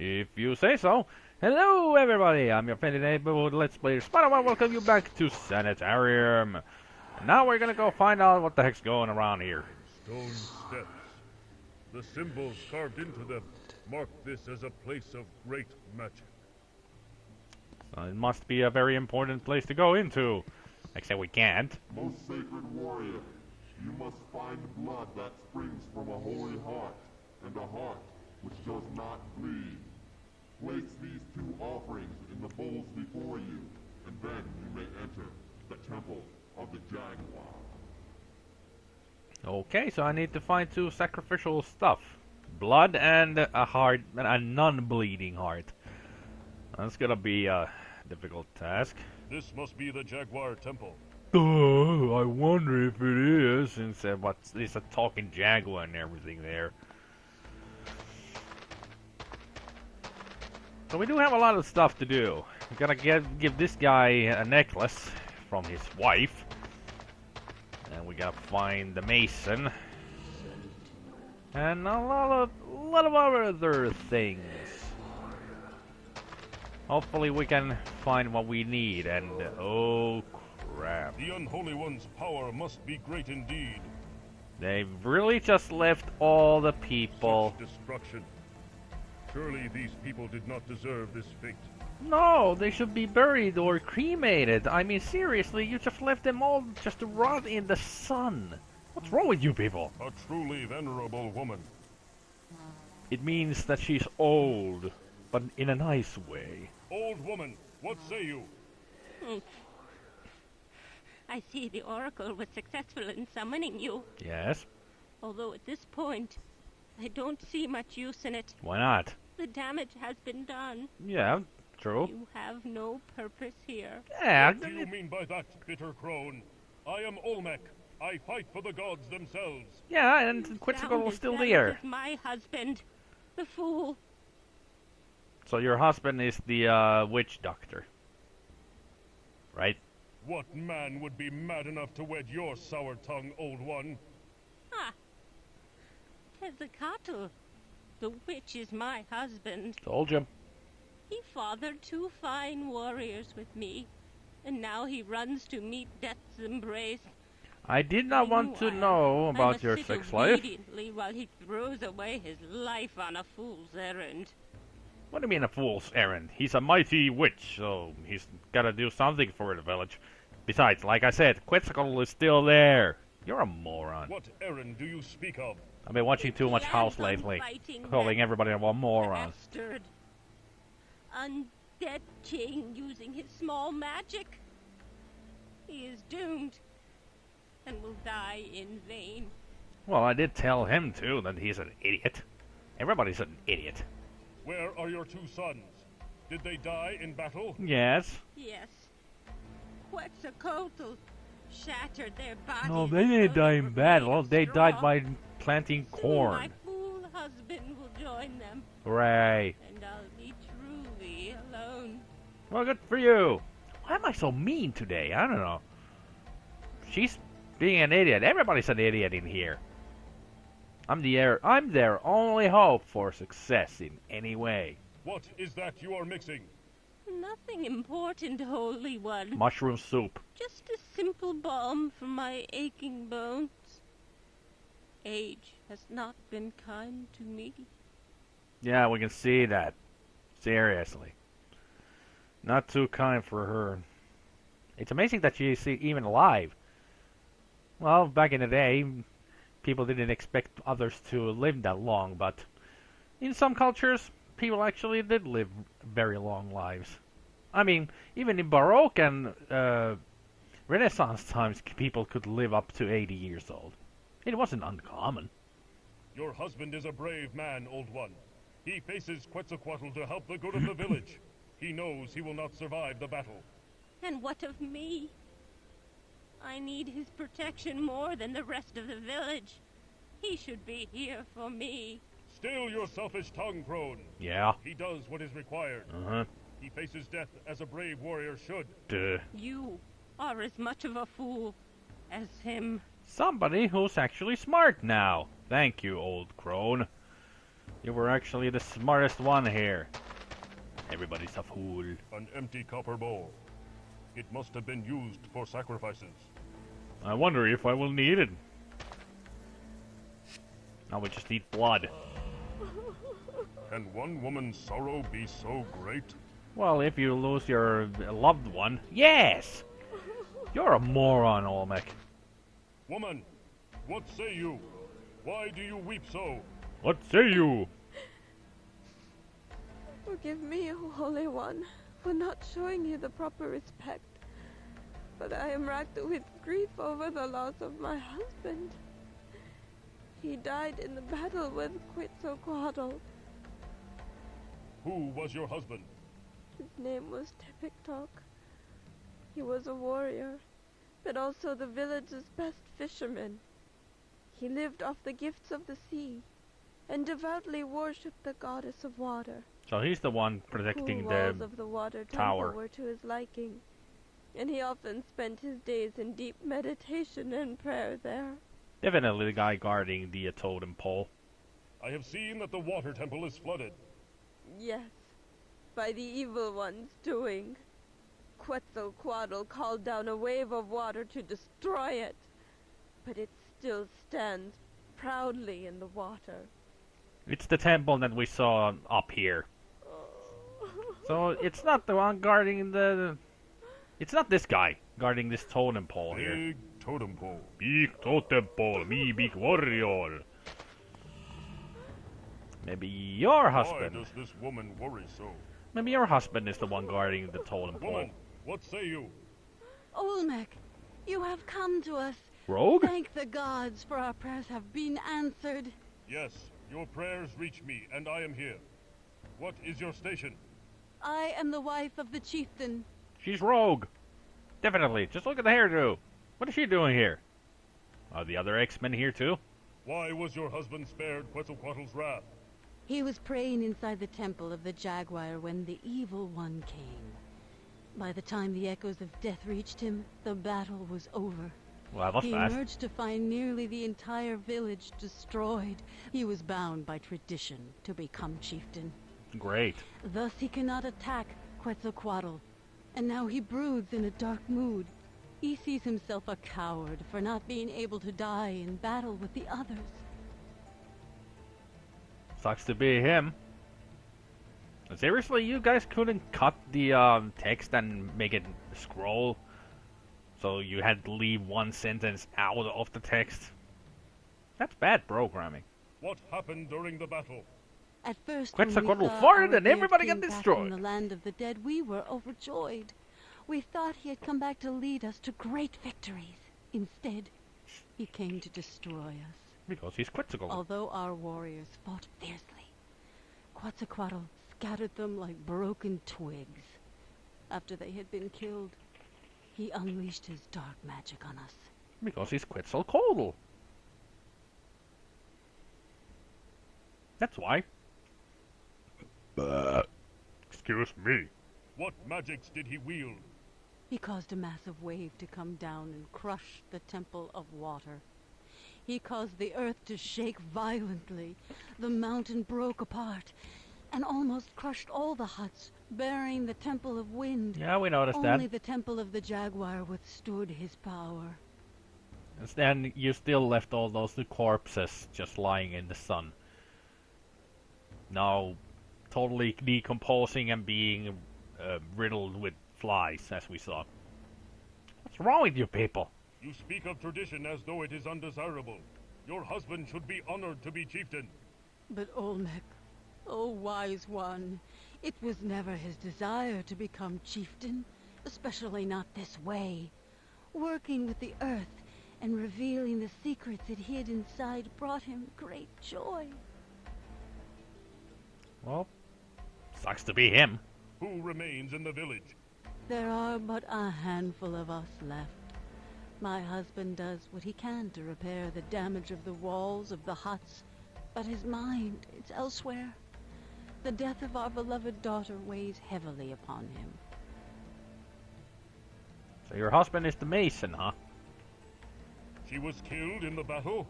If you say so. Hello everybody, I'm your friendly neighborhood Let's Player SpiderMwa. Welcome you back to Sanitarium. Now we're gonna go find out what the heck's going around here. Stone steps. The symbols carved into them mark this as a place of great magic. It must be a very important place to go into. Except we can't. Most sacred warrior, you must find blood that springs from a holy heart, and a heart which does not bleed. Place these two offerings in the bowls before you, and then you may enter the temple of the Jaguar. Okay, so I need to find two sacrificial stuff. Blood and a heart, a non-bleeding heart. That's gonna be a difficult task. This must be the Jaguar Temple. Oh, I wonder if it is, since it's a talking jaguar and everything there. So we do have a lot of stuff to do. We gotta give this guy a necklace from his wife. And we gotta find the mason. And a lot of other things. Hopefully we can find what we need, and oh crap. The Unholy One's power must be great indeed. They've really just left all the people. Such destruction. Surely these people did not deserve this fate. No, they should be buried or cremated. I mean, seriously, you just left them all just to rot in the sun. What's wrong with you people? A truly venerable woman. It means that she's old, but in a nice way. Old woman, what say you? I see the Oracle was successful in summoning you. Yes? Although at this point, I don't see much use in it. Why not? The damage has been done. Yeah, true. You have no purpose here. Yeah, What do you mean by that, bitter crone? I am Olmec. I fight for the gods themselves. yeah, and Quetzalcoatl was still there. Is my husband, the fool. So your husband is the witch doctor, right? What man would be mad enough to wed your sour tongue, old one? Ah, Quetzalcoatl. The witch is my husband. Told you. He fathered two fine warriors with me, and now he runs to meet death's embrace. I did not want to know about your sex life. Obediently while he throws away his life on a fool's errand. What do you mean a fool's errand? He's a mighty witch, so he's gotta do something for the village. Besides, like I said, Quetzalcoatl is still there. You're a moron. What errand do you speak of? I've been watching too much House lately, calling everybody a moron. Bastard. Undead king using his small magic. He is doomed and will die in vain. Well, I did tell him too that he's an idiot. Everybody's an idiot. Where are your two sons? Did they die in battle? Yes. Yes. Quetzalcoatl shattered their bodies. No, they didn't die in battle. They died by planting corn. My fool husband will join them, Hooray. and I'll be truly alone. Well, good for you. Why am I so mean today? I don't know. She's being an idiot. Everybody's an idiot in here. I'm their only hope for success in any way. What is that you are mixing? Nothing important, Holy One. Mushroom soup. Just a simple balm for my aching bones. Age has not been kind to me. Yeah, we can see that. Seriously. Not too kind for her. It's amazing that she's even alive. Well, back in the day, people didn't expect others to live that long, but in some cultures, people actually did live very long lives. I mean, even in Baroque and Renaissance times, people could live up to 80 years old. It wasn't uncommon. Your husband is a brave man, old one. He faces Quetzalcoatl to help the good of the village. He knows he will not survive the battle. And what of me? I need his protection more than the rest of the village. He should be here for me. Still your selfish tongue, crone. Yeah. He does what is required. Uh-huh. He faces death as a brave warrior should. Duh. You are as much of a fool as him. Somebody who's actually smart now. Thank you, old crone. You were actually the smartest one here. Everybody's a fool. An empty copper bowl. It must have been used for sacrifices. I wonder if I will need it. Now we just need blood. Can one woman's sorrow be so great? Well, if you lose your loved one, yes! You're a moron, Olmec. Woman, what say you? Why do you weep so? What say you? Forgive me, O Holy One, for not showing you the proper respect. But I am racked with grief over the loss of my husband. He died in the battle with Quetzalcoatl. Who was your husband? His name was Tepiktok. He was a warrior, but also the village's best fisherman. He lived off the gifts of the sea, and devoutly worshipped the goddess of water. So he's the one protecting Cool the walls of the water tower. temple were to his liking, and he often spent his days in deep meditation and prayer there. Definitely the guy guarding the totem pole. I have seen that the water temple is flooded. Yes, by the evil one's doing. Quetzalcoatl called down a wave of water to destroy it, but it still stands proudly in the water. It's the temple that we saw up here. So it's not the one guarding the... It's not this guy guarding this totem pole here. Big totem pole. Big totem pole, me big warrior. Maybe your Why husband. does this woman worry so? Maybe your husband is the one guarding the totem pole. Woman, what say you? Olmec, you have come to us. Rogue? Thank the gods, for our prayers have been answered. Yes, your prayers reach me, and I am here. What is your station? I am the wife of the chieftain. She's rogue. Definitely. Just look at the hairdo. What is she doing here? Are the other X-Men here too? Why was your husband spared Quetzalcoatl's wrath? He was praying inside the temple of the Jaguar when the evil one came. By the time the echoes of death reached him, the battle was over. Well, that was He fast. emerged to find nearly the entire village destroyed. He was bound by tradition to become chieftain. Great. Thus he cannot attack Quetzalcoatl, and now he broods in a dark mood. He sees himself a coward for not being able to die in battle with the others. Sucks to be him. Seriously, you guys couldn't cut the text and make it scroll? So you had to leave one sentence out of the text? That's bad programming. What happened during the battle? At first, Quetzalcoatl when we saw farted our and dead everybody king got back destroyed. in the land of the dead, we were overjoyed. We thought he had come back to lead us to great victories. Instead, he came to destroy us. Because he's Quetzalcoatl. Although our warriors fought fiercely, Quetzalcoatl scattered them like broken twigs. After they had been killed, he unleashed his dark magic on us. Because he's Quetzalcoatl. That's why. Excuse me. What magics did he wield? He caused a massive wave to come down and crush the Temple of Water. He caused the earth to shake violently. The mountain broke apart and almost crushed all the huts, burying the Temple of Wind. Yeah, we noticed Only that. the Temple of the Jaguar withstood his power. And then you still left all those corpses just lying in the sun. Now, totally decomposing and being riddled with flies, as we saw. What's wrong with you people? You speak of tradition as though it is undesirable. Your husband should be honored to be chieftain. But Olmec, oh wise one, it was never his desire to become chieftain, especially not this way. Working with the earth and revealing the secrets it hid inside brought him great joy. Well, sucks to be him. Who remains in the village? There are but a handful of us left. My husband does what he can to repair the damage of the walls of the huts, but his mind is elsewhere. The death of our beloved daughter weighs heavily upon him. So your husband is the mason, huh? She was killed in the battle?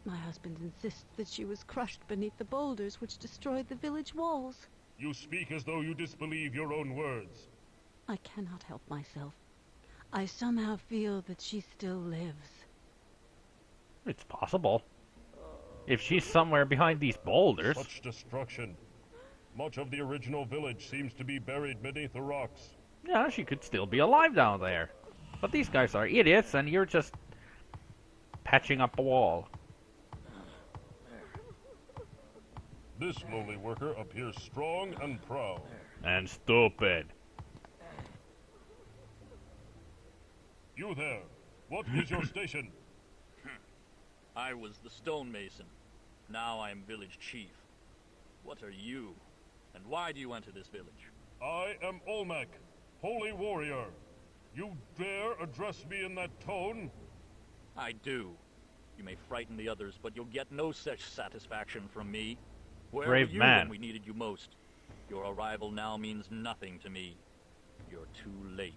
My husband insists that she was crushed beneath the boulders which destroyed the village walls. You speak as though you disbelieve your own words. I cannot help myself. I somehow feel that she still lives. It's possible. If she's somewhere behind these boulders. Such destruction. Much of the original village seems to be buried beneath the rocks. Yeah, she could still be alive down there. But these guys are idiots, and you're just patching up a wall. This lowly worker appears strong and proud. And stupid. You there, what is your station? I was the stonemason. Now I am village chief. What are you? And why do you enter this village? I am Olmec, holy warrior. You dare address me in that tone? I do. You may frighten the others, but you'll get no such satisfaction from me. Where Brave were you man. when we needed you most? Your arrival now means nothing to me. You're too late.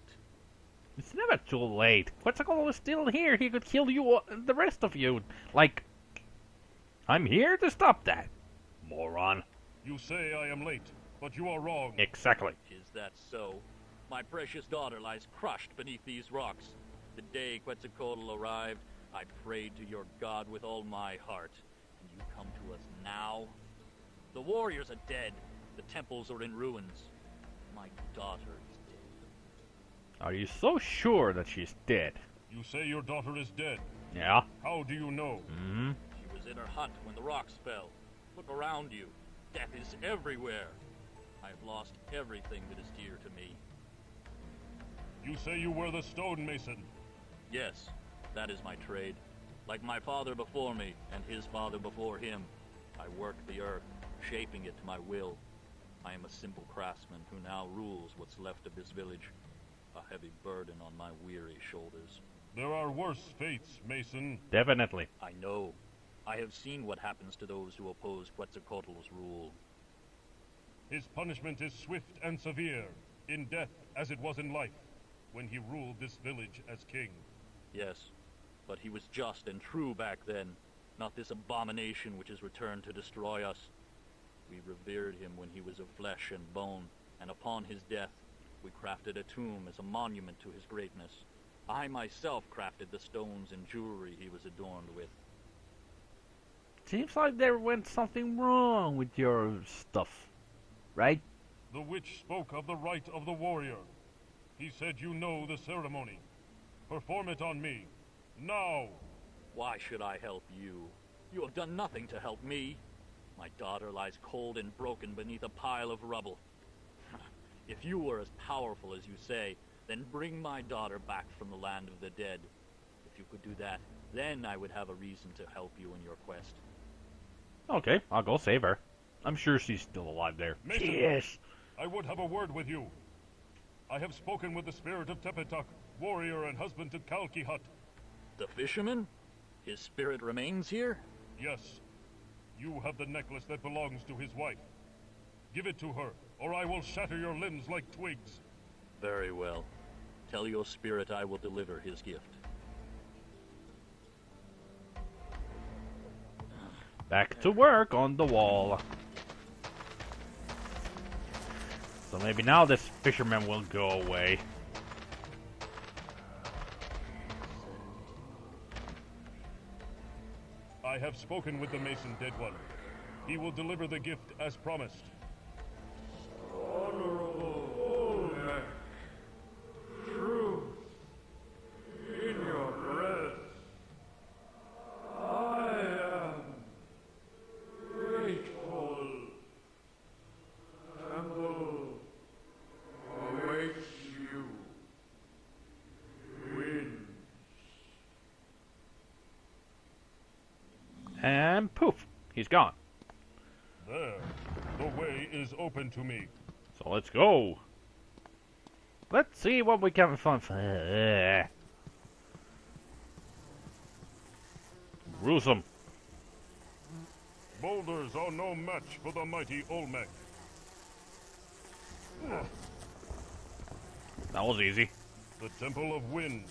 It's never too late. Quetzalcoatl is still here. He could kill you, the rest of you. Like, I'm here to stop that. Moron. You say I am late, but you are wrong. Exactly. Is that so? My precious daughter lies crushed beneath these rocks. The day Quetzalcoatl arrived, I prayed to your god with all my heart. And you come to us now? The warriors are dead. The temples are in ruins. My daughter is dead. Are you so sure that she's dead? You say your daughter is dead. Yeah. How do you know? Mm-hmm. She was in her hut when the rocks fell. Look around you. Death is everywhere. I have lost everything that is dear to me. You say you were the stonemason. Yes, that is my trade. Like my father before me, and his father before him, I work the earth, shaping it to my will. I am a simple craftsman who now rules what's left of this village, a heavy burden on my weary shoulders. There are worse fates, Mason. Definitely. I know. I have seen what happens to those who oppose Quetzalcoatl's rule. His punishment is swift and severe, in death as it was in life, when he ruled this village as king. Yes, but he was just and true back then, not this abomination which has returned to destroy us. We revered him when he was of flesh and bone, and upon his death, we crafted a tomb as a monument to his greatness. I myself crafted the stones and jewelry he was adorned with. Seems like there went something wrong with your stuff, right? The witch spoke of the right of the warrior. He said you know the ceremony. Perform it on me. Now! Why should I help you? You have done nothing to help me. My daughter lies cold and broken beneath a pile of rubble. If you were as powerful as you say, then bring my daughter back from the land of the dead. If you could do that, then I would have a reason to help you in your quest. Okay, I'll go save her. I'm sure she's still alive there. Mason, Yes. I would have a word with you. I have spoken with the spirit of Tepetuck, warrior and husband to Kalkihut. The fisherman? His spirit remains here? Yes. You have the necklace that belongs to his wife. Give it to her, or I will shatter your limbs like twigs. Very well. Tell your spirit I will deliver his gift. Back to work on the wall. So maybe now this fisherman will go away. I have spoken with the Mason Dead One. He will deliver the gift as promised. Honorable Olmec, truth in your breast. I am grateful. Temple awaits you. Win. And poof, he's gone. There. The way is open to me. So let's go. Let's see what we can find. Gruesome. Boulders are no match for the mighty Olmec. That was easy. The Temple of Wind.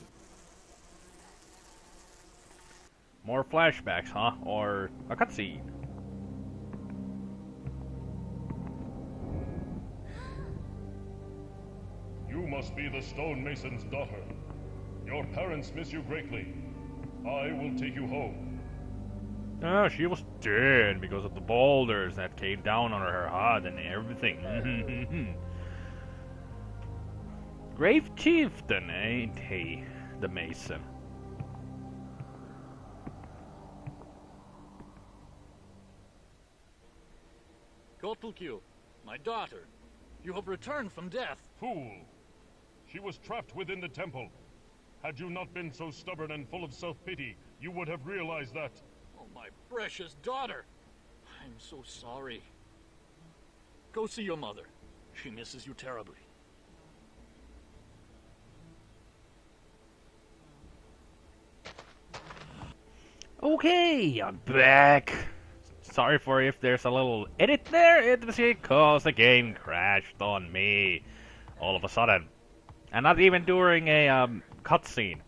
More flashbacks, huh? Or a cutscene. You must be the stonemason's daughter. Your parents miss you greatly. I will take you home. Oh, she was dead because of the boulders that came down on her head and everything. Grave chieftain, ain't he? The mason. Kotlkyu, my daughter, you have returned from death. Fool! She was trapped within the temple. Had you not been so stubborn and full of self-pity, you would have realized that. Oh, my precious daughter. I'm so sorry. Go see your mother. She misses you terribly. Okay, I'm back. Sorry for if there's a little edit there. It was because the game crashed on me all of a sudden. And not even during a cutscene.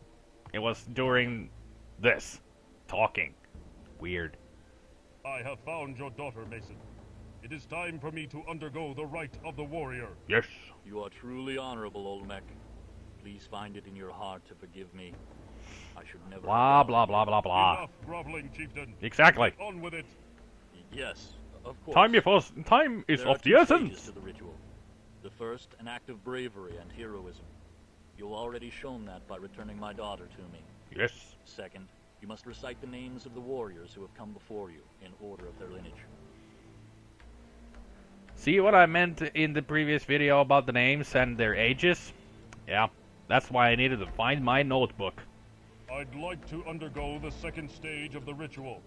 It was during this. Talking. Weird. I have found your daughter, Mason. It is time for me to undergo the rite of the warrior. Yes. You are truly honorable, Olmec. Please find it in your heart to forgive me. I should never... Blah, blah, blah, blah, blah. Enough groveling, chieftain. Exactly. On with it. Yes, of course. Time is There of are the two essence. stages to the ritual. The first, an act of bravery and heroism. You've already shown that by returning my daughter to me. Yes. Second, you must recite the names of the warriors who have come before you in order of their lineage. See what I meant in the previous video about the names and their ages? Yeah, that's why I needed to find my notebook. I'd like to undergo the second stage of the ritual.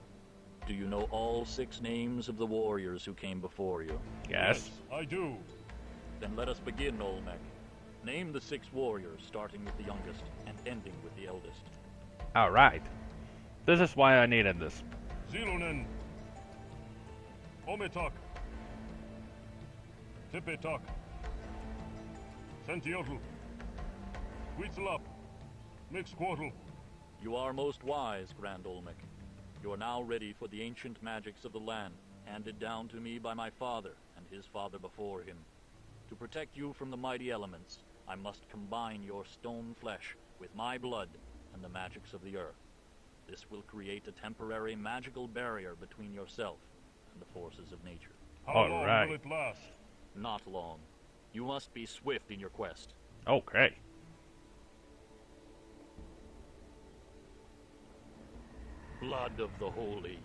Do you know all 6 names of the warriors who came before you? Yes. I do. Then let us begin, Olmec. Name the 6 warriors, starting with the youngest and ending with the eldest. Alright. This is why I needed this. Zilunen. Ometok. Tipetok. Sentiotl. Huitzlap. Mixquartl. You are most wise, Grand Olmec. You are now ready for the ancient magics of the land, handed down to me by my father and his father before him. To protect you from the mighty elements, I must combine your stone flesh with my blood and the magics of the earth. This will create a temporary magical barrier between yourself and the forces of nature. How long will it last? Not long. You must be swift in your quest. Okay. Blood of the holy,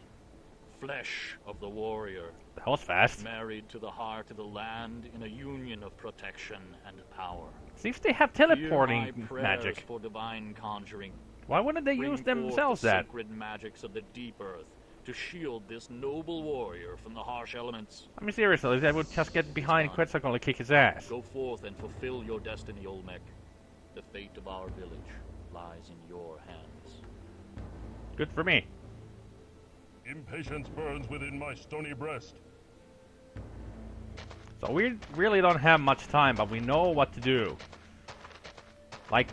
flesh of the warrior, That was fast. married to the heart of the land in a union of protection and power. See if they have Hear my teleporting prayers magic. for divine conjuring. Why wouldn't they Bring use forth themselves the that? sacred magics of the deep earth to shield this noble warrior from the harsh elements. I mean, seriously, they would just get behind Quetzalcoatl and kick his ass. Go forth and fulfill your destiny, Olmec. The fate of our village lies in your hands. Good for me. Impatience burns within my stony breast. So we really don't have much time, but we know what to do. Like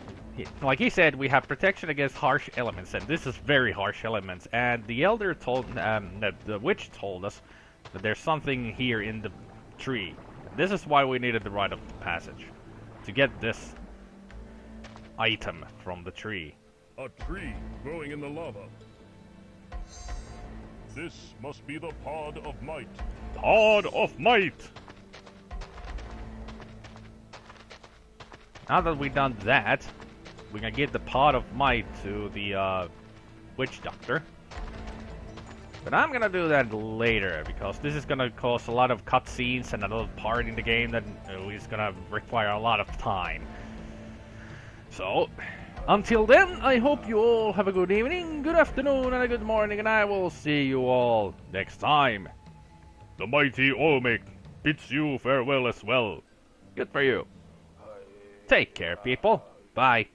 he said, we have protection against harsh elements, and this is very harsh elements. And the elder told, the witch told us that there's something here in the tree. This is why we needed the rite of passage, to get this item from the tree. A tree growing in the lava. This must be the Pod of Might. Pod of Might! Now that we've done that, we can give the Pod of Might to the Witch Doctor. But I'm gonna do that later, because this is gonna cause a lot of cutscenes and another part in the game that is gonna require a lot of time. So, until then, I hope you all have a good evening, good afternoon, and a good morning, and I will see you all next time. The mighty Olmec bids you farewell as well. Good for you. Take care, people. Bye.